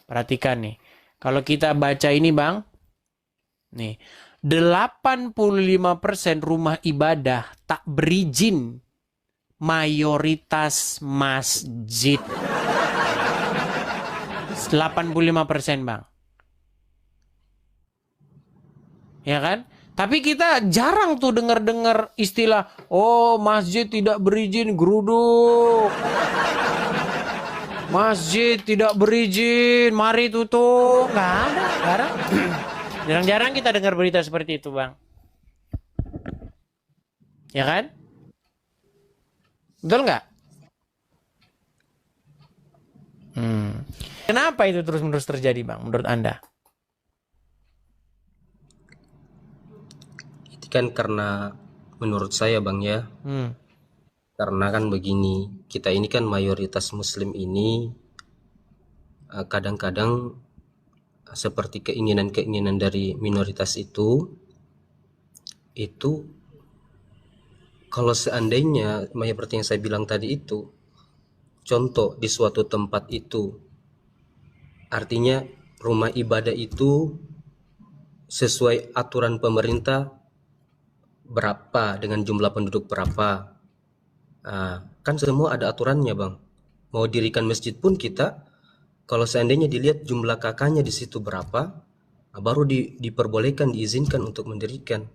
Perhatikan nih. Kalau kita baca ini Bang, nih, 85% rumah ibadah tak berizin, mayoritas masjid. 85% Bang. Ya kan? Tapi kita jarang tuh dengar-dengar istilah, oh masjid tidak berizin geruduk. Masjid tidak berizin, mari tutup. Nggak ada, jarang. Jarang-jarang kita dengar berita seperti itu, Bang. Ya kan? Betul nggak? Kenapa itu terus-menerus terjadi, Bang, menurut Anda? Itu kan karena menurut saya Bang ya, karena kan begini, kita ini kan mayoritas muslim ini kadang-kadang seperti keinginan-keinginan dari minoritas itu kalau seandainya seperti yang saya bilang tadi itu, contoh di suatu tempat itu, artinya rumah ibadah itu sesuai aturan pemerintah berapa dengan jumlah penduduk berapa. Kan semua ada aturannya Bang. Mau dirikan masjid pun kita, kalau seandainya dilihat jumlah kakaknya di situ berapa, baru diperbolehkan, diizinkan untuk mendirikan.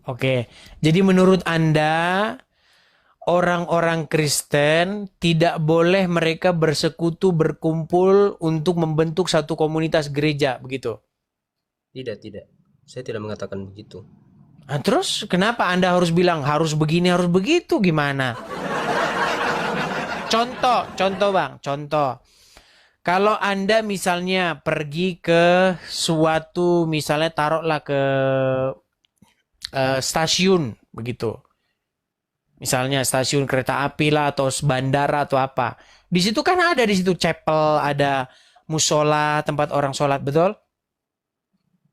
Oke, jadi menurut Anda, orang-orang Kristen tidak boleh mereka bersekutu, berkumpul untuk membentuk satu komunitas gereja, begitu? Tidak, tidak. Saya tidak mengatakan begitu. Nah, terus kenapa Anda harus bilang harus begini, harus begitu? Gimana? Contoh Bang, contoh. Kalau Anda misalnya pergi ke suatu, misalnya taruhlah ke stasiun, begitu. Misalnya stasiun kereta api lah, atau bandara atau apa. Di situ kan ada di situ chapel, ada musola, tempat orang sholat, betul?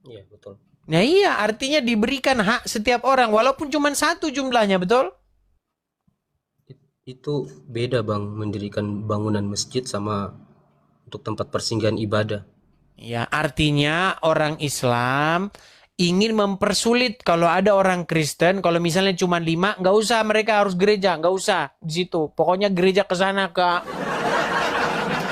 Iya, betul. Nah iya, artinya diberikan hak setiap orang, walaupun cuma satu jumlahnya, betul? Itu beda Bang, mendirikan bangunan masjid sama untuk tempat persinggahan ibadah. Ya, artinya orang Islam ingin mempersulit kalau ada orang Kristen, kalau misalnya cuma 5, nggak usah mereka harus gereja, nggak usah di situ. Pokoknya gereja ke sana ke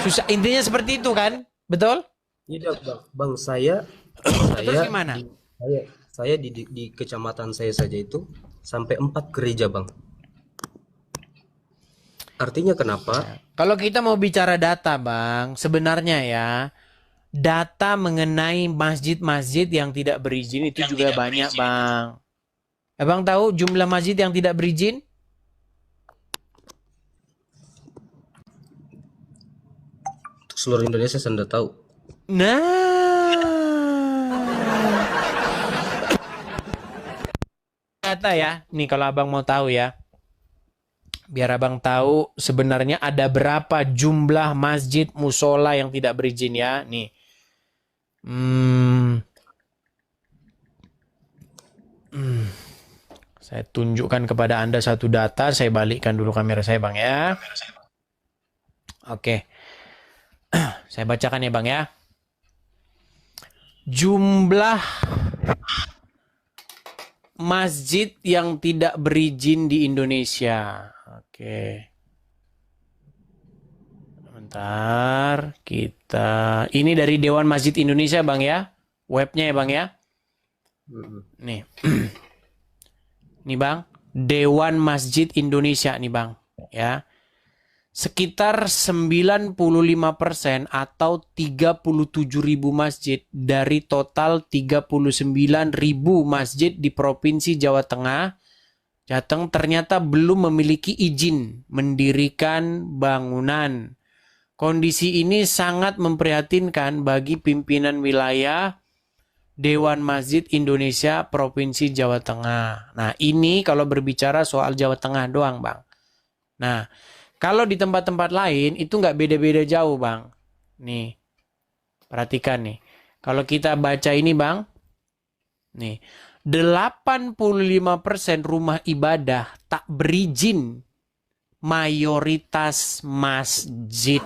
susah. Intinya seperti itu kan, betul? Tidak Bang, Bang saya Terus saya gimana? saya saya di kecamatan saya saja itu sampai 4 gereja Bang. Artinya kenapa? Kalau kita mau bicara data, Bang, sebenarnya ya, data mengenai masjid-masjid yang tidak berizin itu juga banyak, Bang. Abang tahu jumlah masjid yang tidak berizin? Untuk seluruh Indonesia saya tidak tahu. Nah, data ya. Nih kalau Abang mau tahu ya. Biar Abang tahu sebenarnya ada berapa jumlah masjid musola yang tidak berizin ya. Nih. Saya tunjukkan kepada Anda satu data. Saya balikkan dulu kamera saya Bang ya. Oke. Saya bacakan ya Bang ya. Jumlah masjid yang tidak berizin di Indonesia. Oke. Bentar, kita ini dari Dewan Masjid Indonesia, Bang ya. Webnya ya, Bang ya. Nih. Nih, Bang. Dewan Masjid Indonesia nih, Bang, ya. Sekitar 95% atau 37.000 masjid dari total 39.000 masjid di Provinsi Jawa Tengah, Jateng ternyata belum memiliki izin mendirikan bangunan. Kondisi ini sangat memprihatinkan bagi pimpinan wilayah Dewan Masjid Indonesia Provinsi Jawa Tengah. Nah, ini kalau berbicara soal Jawa Tengah doang, Bang. Nah, kalau di tempat-tempat lain itu nggak beda-beda jauh, Bang. Nih, perhatikan nih. Kalau kita baca ini, Bang. Nih, 85% rumah ibadah tak berizin, mayoritas masjid.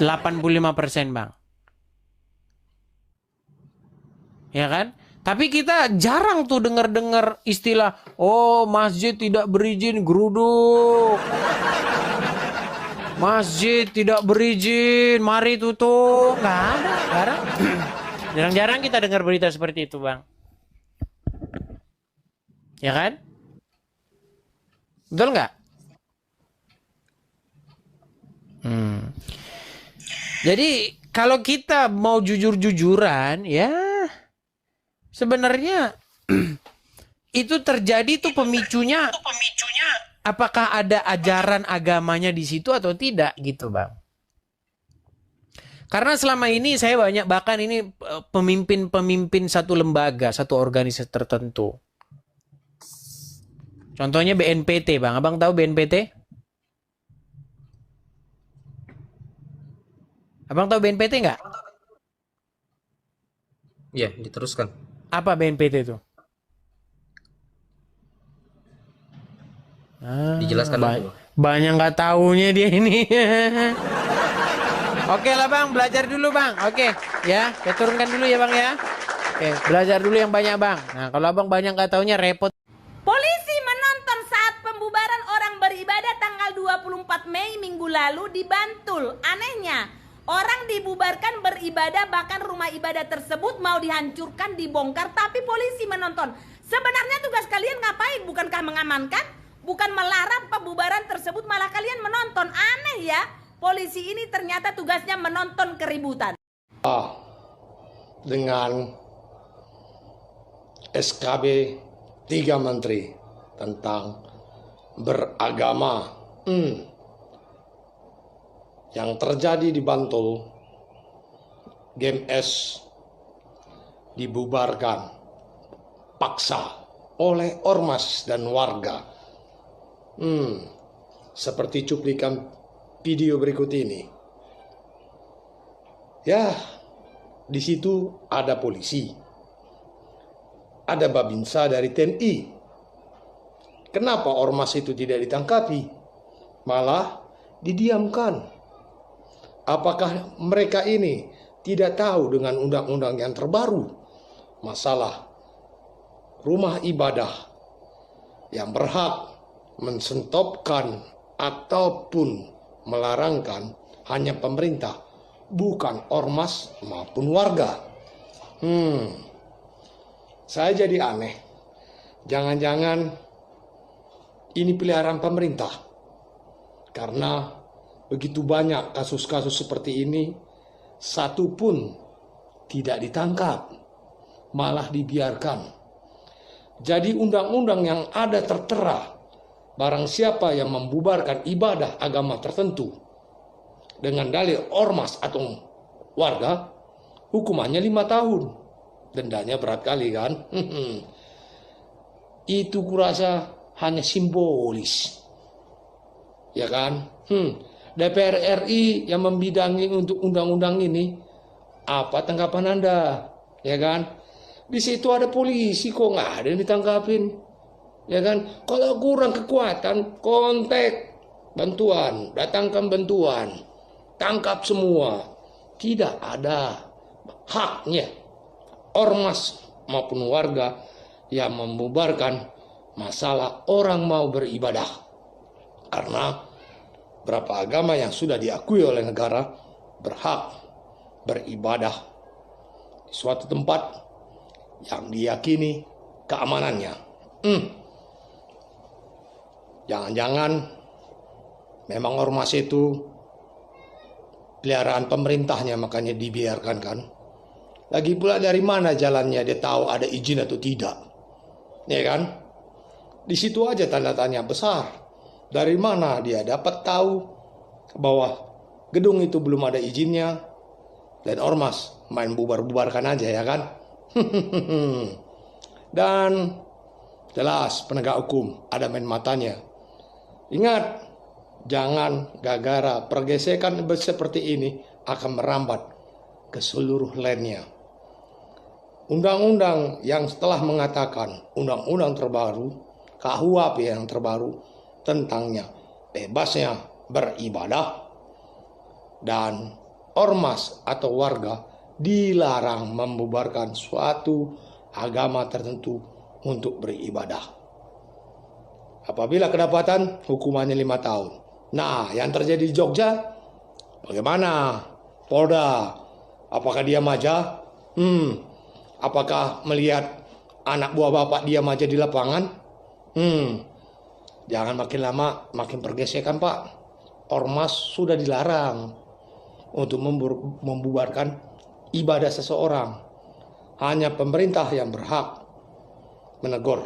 85%, Bang. Ya kan? Tapi kita jarang tuh dengar-dengar istilah, oh masjid tidak berizin geruduk. Masjid tidak berizin, mari tutup. Nggak ada, jarang. Jarang-jarang kita dengar berita seperti itu, Bang. Ya kan? Betul nggak? Jadi kalau kita mau jujur-jujuran, ya sebenarnya itu terjadi tuh pemicunya. Apakah ada ajaran agamanya di situ atau tidak gitu, Bang? Karena selama ini saya banyak, bahkan ini pemimpin-pemimpin satu lembaga, satu organisasi tertentu. Contohnya BNPT, Bang. Abang tahu BNPT? Abang tahu BNPT nggak? Ya, diteruskan. Apa BNPT itu? Dijelaskan lagi, Bang. Banyak nggak taunya dia ini. Oke lah, Bang, belajar dulu, Bang. Oke, ya, saya turunkan dulu ya, Bang, ya. Oke, belajar dulu yang banyak, Bang. Nah, kalau Abang banyak nggak taunya repot. Polisi menonton saat pembubaran orang beribadah tanggal 24 Mei minggu lalu di Bantul. Anehnya, orang dibubarkan beribadah, bahkan rumah ibadah tersebut mau dihancurkan, dibongkar, tapi polisi menonton. Sebenarnya tugas kalian ngapain? Bukankah mengamankan? Bukan melarang pembubaran tersebut, malah kalian menonton. Aneh ya, polisi ini ternyata tugasnya menonton keributan. Dengan SKB 3 Menteri tentang beragama yang terjadi di Bantul, GMS dibubarkan paksa oleh ormas dan warga. Seperti cuplikan video berikut ini. Ya, di situ ada polisi, ada Babinsa dari TNI. Kenapa ormas itu tidak ditangkapi, malah didiamkan? Apakah mereka ini tidak tahu dengan undang-undang yang terbaru, masalah rumah ibadah yang berhak menstopkan ataupun melarangkan hanya pemerintah, bukan ormas maupun warga. Saya jadi aneh. Jangan-jangan ini peliharaan pemerintah. Karena begitu banyak kasus-kasus seperti ini, satu pun tidak ditangkap, malah dibiarkan. Jadi undang-undang yang ada tertera, barang siapa yang membubarkan ibadah agama tertentu dengan dalil ormas atau warga, hukumannya 5 tahun. Dendanya berat kali kan? Itu kurasa hanya simbolis. Ya kan? DPR RI yang membidangi untuk undang-undang ini, apa tanggapan Anda? Ya kan? Di situ ada polisi, kok nggak ada yang ditangkapin? Ya kan? Kalau kurang kekuatan, kontak bantuan, datangkan bantuan, tangkap semua. Tidak ada haknya ormas maupun warga yang membubarkan masalah orang mau beribadah. Karena berapa agama yang sudah diakui oleh negara berhak beribadah di suatu tempat yang diyakini keamanannya. Jangan-jangan memang ormas itu peliharaan pemerintahnya, makanya dibiarkan kan. Lagi pula dari mana jalannya dia tahu ada izin atau tidak? Ya kan? Di situ aja tanda tanya besar. Dari mana dia dapat tahu bahwa gedung itu belum ada izinnya dan ormas main bubar-bubarkan aja, ya kan? Dan jelas penegak hukum ada main matanya. Ingat, jangan gara-gara pergesekan seperti ini akan merambat ke seluruh lainnya. Undang-undang yang setelah mengatakan undang-undang terbaru, KUHP yang terbaru tentangnya bebasnya beribadah dan ormas atau warga dilarang membubarkan suatu agama tertentu untuk beribadah. Apabila kedapatan, hukumannya 5 tahun. Nah, yang terjadi di Jogja, bagaimana? Polda, apakah dia maja? Apakah melihat anak buah bapak dia maja di lapangan? Jangan makin lama makin pergesekan, Pak. Ormas sudah dilarang untuk membubarkan ibadah seseorang. Hanya pemerintah yang berhak menegur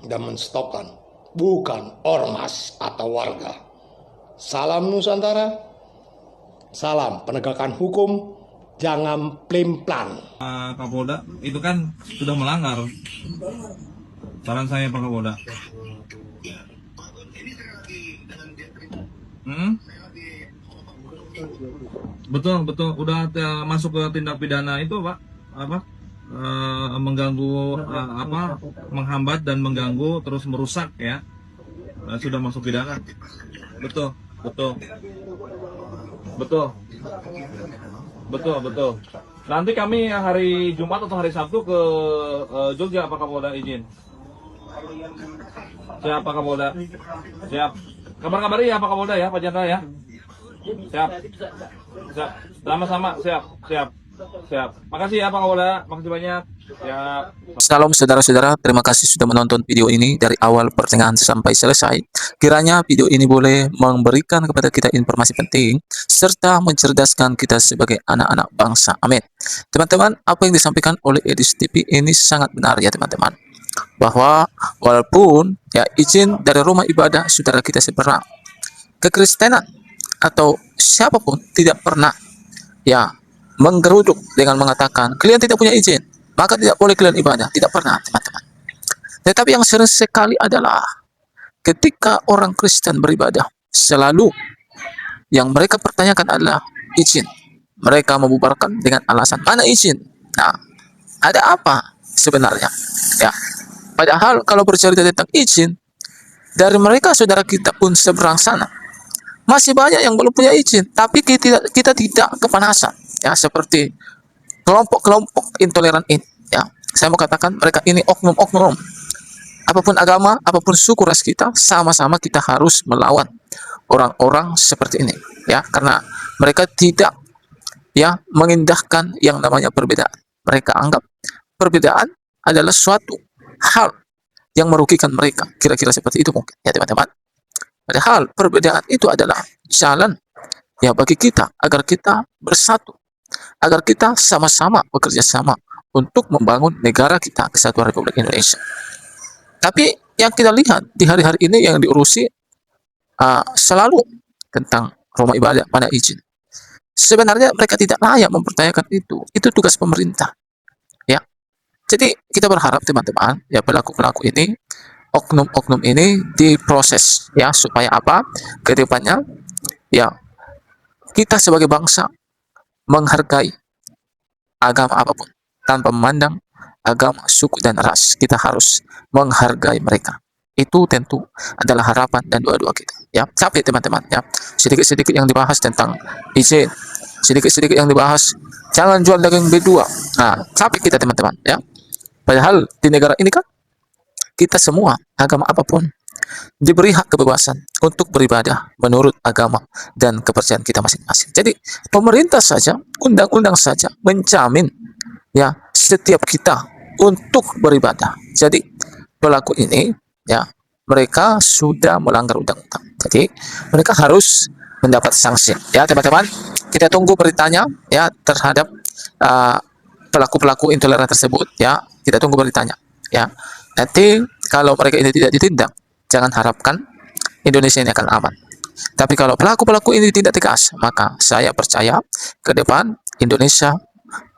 dan menstopkan, bukan ormas atau warga. Salam Nusantara, salam penegakan hukum, jangan plan-plan. Kapolda itu kan sudah melanggar. Saran saya Pak Kapolda. Betul, udah masuk ke tindak pidana itu Pak, mengganggu, menghambat dan mengganggu terus merusak ya. Sudah masuk pidana. Betul. Nanti kami hari Jumat atau hari Sabtu ke Jogja, Pak Kapolda izin. Siap Pak Kapolda. Siap. Kabar-kabari ya Pak Kapolda ya, Pak Jendral ya. Siap. Sama-sama, siap. Makasih ya Pak Kapolda, makasih banyak. Siap. Salam saudara-saudara, terima kasih sudah menonton video ini dari awal pertengahan sampai selesai. Kiranya video ini boleh memberikan kepada kita informasi penting serta mencerdaskan kita sebagai anak-anak bangsa. Amin. Teman-teman, apa yang disampaikan oleh Edis TV ini sangat benar ya teman-teman. Bahwa walaupun ya izin dari rumah ibadah saudara kita seberang, kekristenan atau siapapun tidak pernah ya menggeruduk dengan mengatakan kalian tidak punya izin, maka tidak boleh kalian ibadah. Tidak pernah teman-teman. Tetapi yang sering sekali adalah ketika orang Kristen beribadah, selalu yang mereka pertanyakan adalah izin. Mereka membubarkan dengan alasan mana izin. Nah, ada apa sebenarnya? Ya, padahal kalau bercerita tentang izin, dari mereka saudara kita pun seberang sana masih banyak yang belum punya izin, tapi kita tidak kepanasan. Ya, seperti kelompok-kelompok intoleran ini. Ya, saya mau katakan mereka ini oknum-oknum. Apapun agama, apapun suku ras kita, sama-sama kita harus melawan orang-orang seperti ini. Ya, karena mereka tidak ya mengindahkan yang namanya perbedaan. Mereka anggap perbedaan adalah suatu hal yang merugikan mereka. Kira-kira seperti itu mungkin ya teman-teman. Padahal perbedaan itu adalah jalan ya bagi kita agar kita bersatu, agar kita sama-sama bekerja sama untuk membangun negara kita, Kesatuan Republik Indonesia. Tapi yang kita lihat di hari-hari ini yang diurusi selalu tentang rumah ibadah pada izin. Sebenarnya mereka tidak layak mempertanyakan itu. Itu tugas pemerintah. Ya. Jadi kita berharap teman-teman, ya pelaku-pelaku ini, oknum-oknum ini diproses ya supaya apa? Ke depannya ya kita sebagai bangsa menghargai agama apapun tanpa memandang agama, suku dan ras. Kita harus menghargai mereka. Itu tentu adalah harapan dan doa-doa kita. Ya, capek teman-teman ya. Sedikit-sedikit yang dibahas tentang izin, sedikit-sedikit yang dibahas jangan jual daging B2. Nah, capek kita teman-teman ya. Padahal di negara ini kan kita semua agama apapun diberi hak kebebasan untuk beribadah menurut agama dan kepercayaan kita masing-masing. Jadi pemerintah saja, undang-undang saja menjamin ya setiap kita untuk beribadah. Jadi pelaku ini ya mereka sudah melanggar undang-undang. Jadi mereka harus mendapat sanksi. Ya teman-teman, kita tunggu beritanya ya terhadap pelaku-pelaku intoleran tersebut ya. Kita tunggu beritanya ya. Nanti kalau mereka ini tidak ditindak, jangan harapkan Indonesia ini akan aman. Tapi kalau pelaku-pelaku ini tidak tegas, maka saya percaya ke depan Indonesia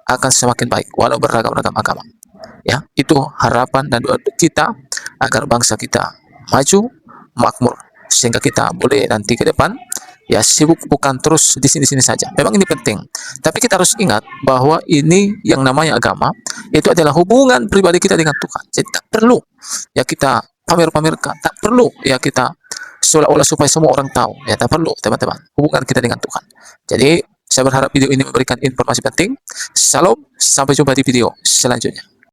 akan semakin baik walau beragam-ragam agama. Ya, itu harapan dan doa kita agar bangsa kita maju, makmur, sehingga kita boleh nanti ke depan ya sibuk bukan terus di sini-sini saja. Memang ini penting. Tapi kita harus ingat bahwa ini yang namanya agama itu adalah hubungan pribadi kita dengan Tuhan. Jadi tak perlu ya kita pamer-pamerkan, tak perlu ya kita seolah-olah supaya semua orang tahu. Ya tak perlu teman-teman. Hubungan kita dengan Tuhan. Jadi Saya berharap video ini memberikan informasi penting. Salam, sampai jumpa di video selanjutnya.